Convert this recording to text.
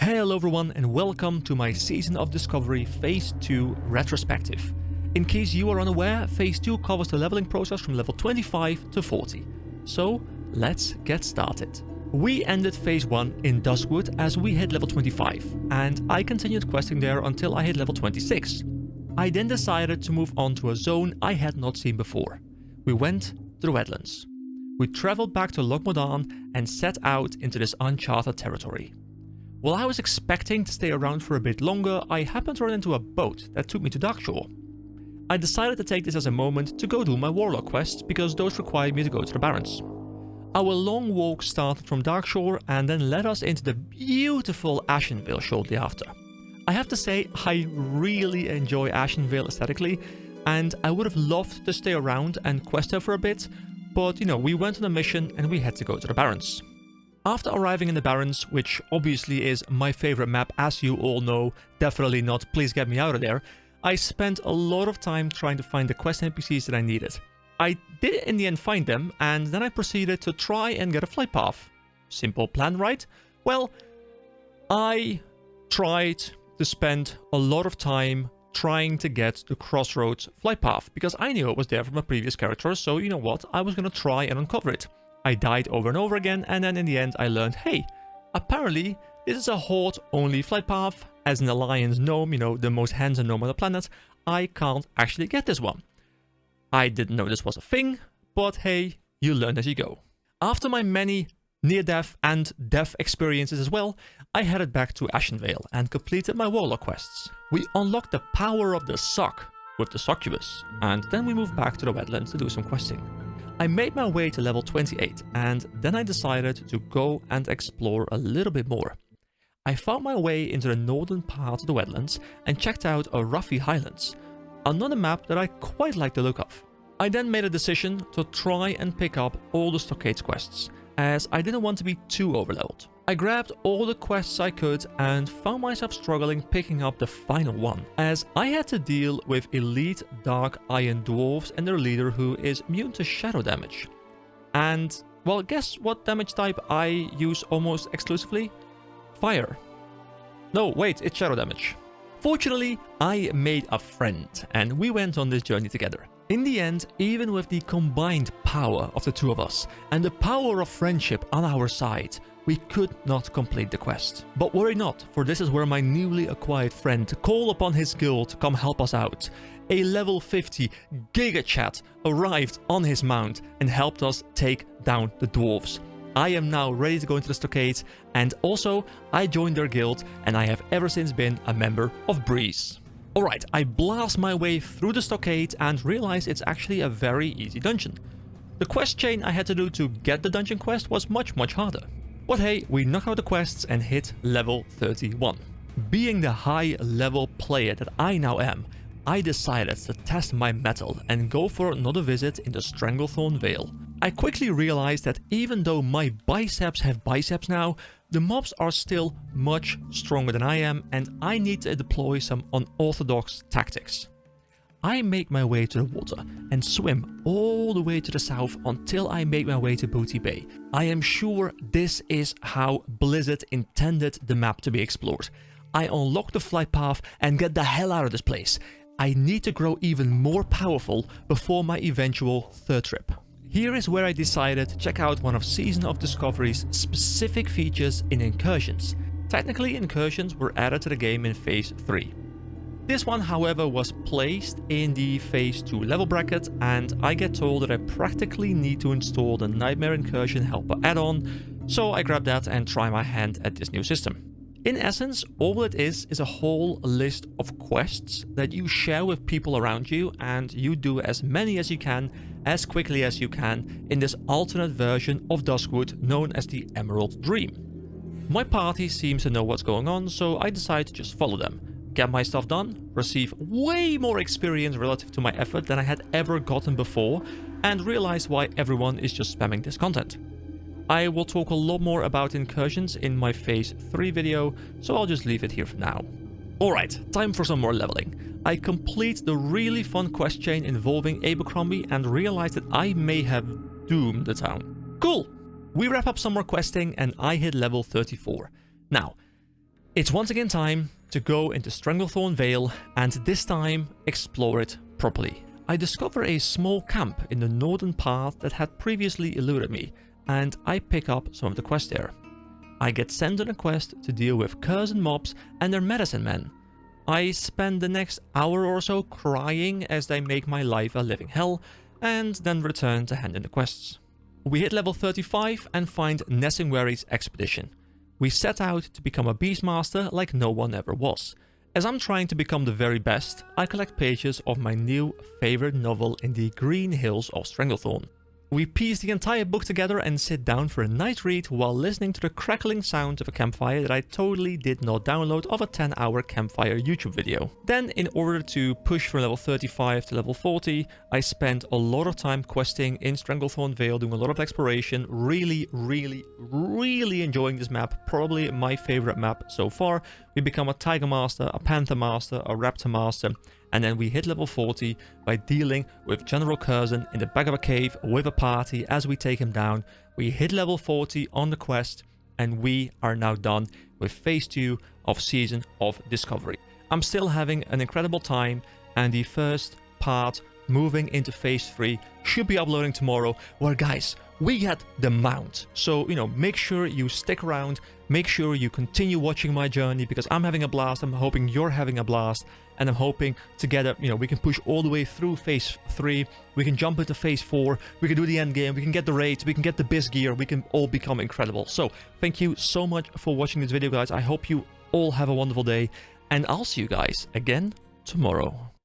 Hello everyone and welcome to my Season of Discovery Phase 2 retrospective. In case you are unaware, Phase 2 covers the leveling process from level 25 to 40. So let's get started. We ended Phase 1 in Duskwood as we hit level 25, and I continued questing there until I hit level 26. I then decided to move on to a zone I had not seen before. We went to the Wetlands. We traveled back to Loch Modan and set out into this uncharted territory. While I was expecting to stay around for a bit longer, I happened to run into a boat that took me to Darkshore. I decided to take this as a moment to go do my warlock quests because those required me to go to the Barrens. Our long walk started from Darkshore and then led us into the beautiful Ashenvale shortly after. I have to say, I really enjoy Ashenvale aesthetically, and I would have loved to stay around and quest there for a bit, but we went on a mission and we had to go to the Barrens. After arriving in the Barrens, which obviously is my favorite map as you all know, definitely not Please Get Me Out of There, I spent a lot of time trying to find the quest NPCs that I needed. I did in the end find them, and then I proceeded to try and get a flight path. Simple plan, right? Well, I tried to spend a lot of time trying to get the Crossroads flight path, because I knew it was there from a previous character, so you know what, I was gonna try and uncover it. I died over and over again, and then in the end I learned, hey, apparently this is a Horde-only flight path. As an Alliance gnome, the most handsome gnome on the planet, I can't actually get this one. I didn't know this was a thing, but hey, you learn as you go. After my many near-death and death experiences as well, I headed back to Ashenvale and completed my warlock quests. We unlocked the power of the sock with the succubus, and then we moved back to the Wetlands to do some questing. I made my way to level 28, and then I decided to go and explore a little bit more. I found my way into the northern part of the Wetlands and checked out Roughy Highlands, another map that I quite like the look of. I then made a decision to try and pick up all the Stockades quests, as I didn't want to be too overleveled. I grabbed all the quests I could and found myself struggling picking up the final one, as I had to deal with elite dark iron dwarves and their leader who is immune to shadow damage. And, well, guess what damage type I use almost exclusively? Fire. No, wait, it's shadow damage. Fortunately, I made a friend, and we went on this journey together. In the end, even with the combined power of the two of us, and the power of friendship on our side, we could not complete the quest. But worry not, for this is where my newly acquired friend called upon his guild to come help us out. A level 50 Giga Chat arrived on his mount and helped us take down the dwarves. I am now ready to go into the Stockades, and also I joined their guild and I have ever since been a member of Breeze. Alright, I blast my way through the Stockade and realize it's actually a very easy dungeon. The quest chain I had to do to get the dungeon quest was much harder. But hey, we knocked out the quests and hit level 31. Being the high level player that I now am, I decided to test my mettle and go for another visit in the Stranglethorn Vale. I quickly realized that even though my biceps have biceps now, the mobs are still much stronger than I am, and I need to deploy some unorthodox tactics. I make my way to the water and swim all the way to the south until I make my way to Booty Bay. I am sure this is how Blizzard intended the map to be explored. I unlock the flight path and get the hell out of this place. I need to grow even more powerful before my eventual third trip. Here is where I decided to check out one of Season of Discovery's specific features in incursions. Technically, incursions were added to the game in Phase 3. This one, however, was placed in the Phase 2 level bracket, and I get told that I practically need to install the Nightmare Incursion Helper add-on, so I grabbed that and try my hand at this new system. In essence, all it is a whole list of quests that you share with people around you, and you do as many as you can, as quickly as you can, in this alternate version of Duskwood known as the Emerald Dream. My party seems to know what's going on, so I decide to just follow them, get my stuff done, receive way more experience relative to my effort than I had ever gotten before, and realize why everyone is just spamming this content. I will talk a lot more about incursions in my Phase 3 video, so I'll just leave it here for now. Alright, time for some more leveling. I complete the really fun quest chain involving Abercrombie and realize that I may have doomed the town. Cool! We wrap up some more questing and I hit level 34. Now, It's once again time to go into Stranglethorn Vale and this time explore it properly. I discover a small camp in the northern path that had previously eluded me, and I pick up some of the quests there. I get sent on a quest to deal with cursed mobs and their medicine men. I spend the next hour or so crying as they make my life a living hell, and then return to hand in the quests. We hit level 35 and find Nessingwary's expedition. We set out to become a beastmaster like no one ever was. As I'm trying to become the very best, I collect pages of my new favorite novel in the Green Hills of Stranglethorn. We piece the entire book together and sit down for a night read while listening to the crackling sound of a campfire that I totally did not download of a 10-hour campfire YouTube video. Then, in order to push from level 35 to level 40, I spent a lot of time questing in Stranglethorn Vale, doing a lot of exploration, really enjoying this map, probably my favorite map so far. We become a Tiger Master, a Panther Master, a Raptor Master, and then we hit level 40 by dealing with General Curzon in the back of a cave with a party as we take him down. We hit level 40 on the quest, and we are now done with phase 2 of Season of Discovery. I'm still having an incredible time, and the first part moving into phase 3 should be uploading tomorrow, where guys, we get the mount. So, you know, make sure you stick around, make sure you continue watching my journey, because I'm having a blast, I'm hoping you're having a blast, and I'm hoping together, you know, we can push all the way through phase 3, we can jump into phase 4, we can do the end game, we can get the raids, we can get the biz gear, we can all become incredible. So, thank you so much for watching this video, guys. I hope you all have a wonderful day, and I'll see you guys again tomorrow.